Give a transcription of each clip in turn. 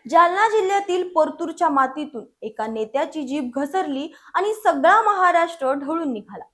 जालना जिल्ह्यातील परतूरच्या मातीतून एका नेत्याची जीभ घसरली आणि सगळा महाराष्ट्र ढवळून निघाला।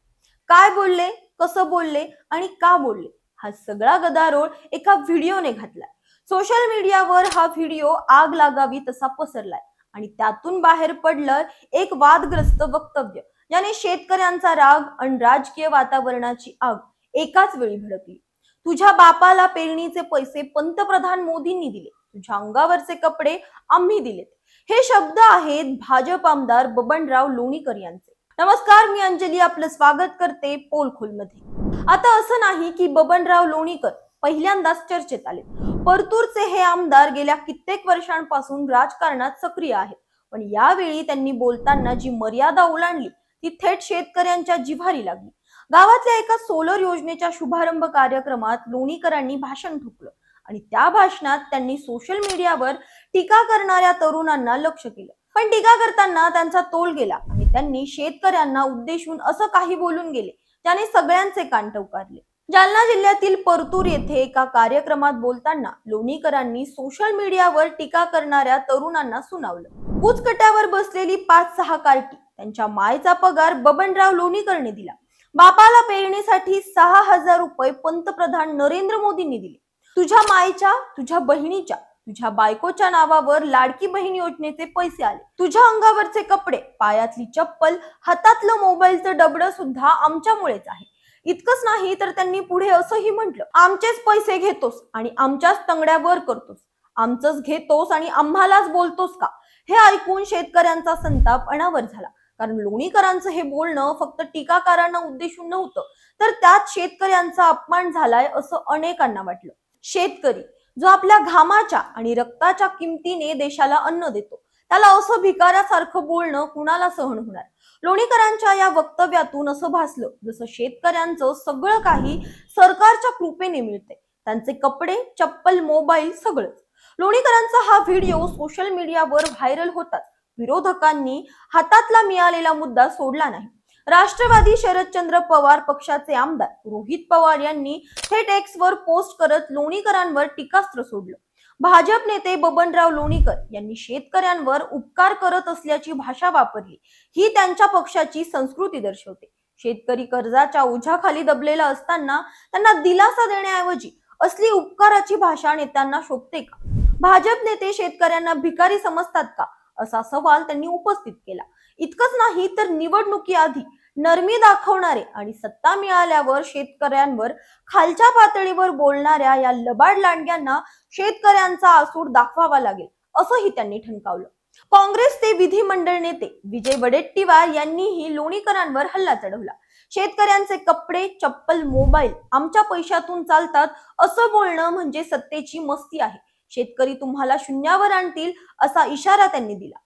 काय बोलले, कसं बोलले आणि का बोलले, हा सगळा गदारोळ एका व्हिडिओने घातलाय। सोशल मीडियावर हा व्हिडिओ आग लागावी तसा पसरलाय आणि त्यातून बाहेर पडलं एक वादग्रस्त वक्तव्य, ज्याने शेतकऱ्यांचा राग आणि राजकीय वातावरणाची आग एकाच वेळी भडकली। तुझ्या बापाला पेरणीचे पैसे पंतप्रधान मोदींनी दिले, तुझ्या अंगावरचे कपडे आम्ही दिलेत, हे शब्द आहेत भाजप आमदार बबनराव लोणीकर यांचे। नमस्कार, मी अंजली आपलं स्वागत करते पोलखोल मध्ये। आता असं नाही की बबनराव लोणीकर पहिल्यांदाच चर्चेत आले। परतूरचे हे आमदार गेल्या कित्येक वर्षांपासून राजकारणात सक्रिय आहेत, पण यावेळी त्यांनी बोलताना जी मर्यादा ओलांडली ती थेट शेतकऱ्यांच्या जिव्हारी लागली। गावातल्या एका सोलर योजनेच्या शुभारंभ कार्यक्रमात लोणीकरांनी भाषण ठोकलं आणि त्या भाषणात त्यांनी सोशल मीडियावर टीका करणाऱ्या तरुणांना लक्ष केलं। पण टीका करताना त्यांचा तोल गेला आणि त्यांनी शेतकऱ्यांना उद्देशून असं काही बोलून गेले ज्याने सगळ्यांचे कान टवकारले। जालना जिल्ह्यातील परतूर येथे एका कार्यक्रमात बोलताना लोणीकरांनी सोशल मीडियावर टीका करणाऱ्या तरुणांना सुनावलं। उचकट्यावर बसलेली 5-6 कार्टी त्यांच्या मायचा पगार बबनराव लोणीकरने दिला। बापाला पेरणीसाठी 6,000 रुपये पंतप्रधान नरेंद्र मोदींनी दिले। तुझ्या मायच्या, तुझ्या बहिणीच्या, तुझ्या बायकोच्या नावावर लाडकी बहीण योजनेचे पैसे आले। तुझ्या अंगावरचे कपडे, पायातली चप्पल, हातातलं मोबाईलचं डबडं सुद्धा आमच्यामुळेच आहे। इतकंच नाही तर त्यांनी पुढे असंही म्हटलं, आमचेच पैसे घेतोस आणि आमच्याच तंगड्यावर करतोस, आमचंच घेतोस आणि आम्हालाच बोलतोस का। हे ऐकून शेतकऱ्यांचा संताप अनावर झाला, कारण लोणीकरांचं हे बोलणं फक्त टीकाकारांना उद्देशून नव्हतं, तर त्यात शेतकऱ्यांचा अपमान झालाय असं अनेकांना वाटलं। शेतकरी जो आपल्या घामाच्या आणि रक्ताच्या किमतीने देशाला अन्न देतो, त्याला असं भिकाऱ्यासारखं बोलणं कुणाला सहन होणार। लोणीकरांच्या या वक्तव्यातून असं भासलं जसं शेतकऱ्यांचं सगळं काही सरकारच्या कृपेने मिळते, त्यांचे कपडे, चप्पल, मोबाईल सगळंच। लोणीकरांचा हा व्हिडिओ सोशल मीडियावर व्हायरल होताच विरोधकांनी हातातला मिळालेला मुद्दा सोडला नाही। राष्ट्रवादी शरदचंद्र पवार पक्षाचे आमदार रोहित पवार यांनी थेट एक्स वर पोस्ट करत लोणीकरांवर टीकास्त्र सोडलं। भाजप नेते बबनराव लोणीकर यांनी शेतकऱ्यांवर उपकार करत असल्याची भाषा वापरली, ही त्यांच्या पक्षाची संस्कृती दर्शवते। शेतकरी कर्जाच्या ओझ्याखाली दबलेला असताना त्यांना दिलासा देण्याऐवजी असली उपकाराची भाषा नेत्यांना शोभते का? भाजप नेते शेतकऱ्यांना भिकारी समजतात का, असा सवाल त्यांनी उपस्थित केला। इतकंच नाही तर निवडणुकीआधी नरमी दाखवणारे आणि सत्ता मिळाल्यावर शेतकऱ्यांवर खालच्या पातळीवर बोलणाऱ्या या लबाड लांडग्यांना शेतकऱ्यांचा आसूड दाखवावा लागेल, असंही त्यांनी ठणकावलं। काँग्रेसचे विधिमंडळ नेते विजय वडेट्टीवार यांनीही लोणीकरांवर हल्ला चढवला। शेतकऱ्यांचे कपडे, चप्पल, मोबाईल आमच्या पैशातून चालतात असं बोलणं म्हणजे सत्तेची मस्ती आहे। शेतकरी तुम्हाला शून्यावर आणतील असा इशारा त्यांनी दिला।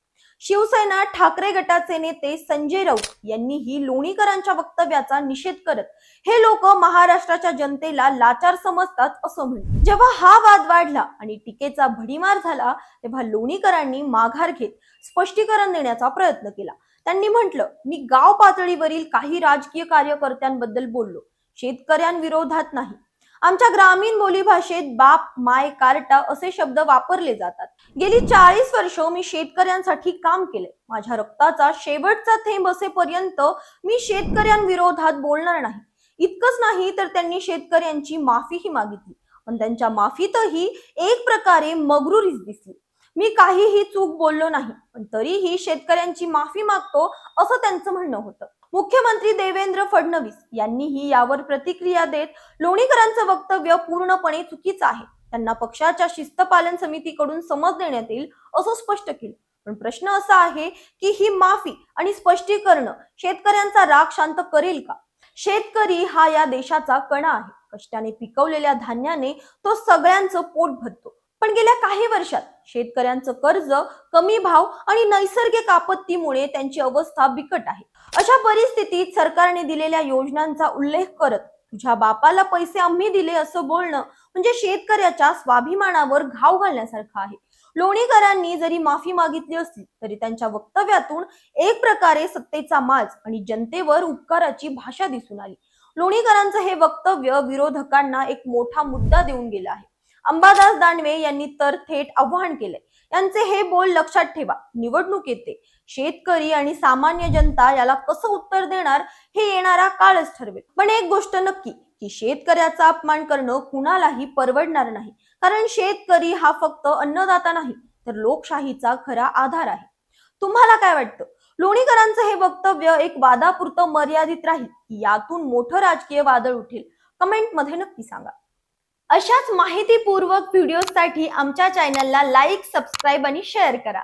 शिवसेना ठाकरे गटाचे नेते संजय राऊत यांनीही लोणीकरांच्या वक्तव्याचा निषेध करत हे लोक महाराष्ट्राच्या जनतेला लाचार समजतात असं म्हणले। जेव्हा हा वाद वाढला आणि टीकेचा भडीमार झाला, तेव्हा लोणीकरांनी माघार घेत स्पष्टीकरण देण्याचा प्रयत्न केला। त्यांनी म्हटलं, मी गाव पातळीवरील काही राजकीय कार्यकर्त्यांबद्दल बोललो, शेतकऱ्यांविरोधात नाही। आमच्या ग्रामीण बोलीभाषेत बाप, माय, कार्टा असे शब्द वापरले जातात। गेली 40 वर्ष मी शेतकऱ्यांसाठी काम केले। माझ्या रक्ताचा शेवटचा थेंब असेपर्यंत मी शेतकऱ्यांविरोधात बोलणार नाही। इतकंच नाही तर त्यांनी शेतकऱ्यांची माफीही मागितली, पण त्यांच्या माफीतही एक प्रकारे मगरुरीच दिसली। मी काहीही चूक बोललो नाही, पण तरीही शेतकऱ्यांची माफी मागतो असं त्यांचं म्हणणं होतं। मुख्यमंत्री देवेंद्र फडणवीस यांनीही यावर प्रतिक्रिया देत लोणीकरांचं वक्तव्य पूर्णपणे चुकीचं आहे, त्यांना पक्षाच्या शिस्तपालन समितीकडून समज देण्यात येईल असं स्पष्ट केलं। पण प्रश्न असा आहे की ही माफी आणि स्पष्टीकरण शेतकऱ्यांचा राग शांत करेल का? शेतकरी हा या देशाचा कणा आहे। कष्टाने पिकवलेल्या धान्याने तो सगळ्यांचं पोट भरतो, पण गेल्या काही वर्षात शेतकऱ्यांचं कर्ज, कमी भाव आणि नैसर्गिक आपत्तीमुळे त्यांची अवस्था बिकट आहे। अशा परिस्थितीत सरकारने दिलेल्या योजनांचा उल्लेख करत तुझ्या बापाला पैसे आम्ही दिले असं बोलणं म्हणजे शेतकऱ्याच्या स्वाभिमानावर घाव घालण्यासारखं आहे। लोणीकरांनी जरी माफी मागितली असली तरी त्यांच्या वक्तव्यातून एक प्रकारे सत्तेचा माज आणि जनतेवर उपकाराची भाषा दिसून आली। लोणीकरांचं हे वक्तव्य विरोधकांना एक मोठा मुद्दा देऊन गेलं आहे। अंबादास दानवे यांनी तर थेट आव्हान केले, यांचे हे बोल लक्षात ठेवा. निवडणूक येते, शेतकरी आणि सामान्य जनता याला कसं उत्तर देणार हे येणारा काळच ठरवेल. पण एक गोष्ट नक्की की शेतकऱ्याचा अपमान करणं कुणालाही परवडणार नाही. कारण शेतकरी हा फक्त अन्नदाता नाही तर लोकशाहीचा खरा आधार आहे. तुम्हाला काय वाटतं? लोणीकरांचं हे वक्तव्य एक वादापुरतं मर्यादित राहील की यातून मोठं राजकीय वादळ उठेल? कमेंटमध्ये नक्की सांगा. अशाच माहितीपूर्वक व्हिडिओसाठी आमच्या चॅनलला लाईक, सबस्क्राईब आणि शेअर करा.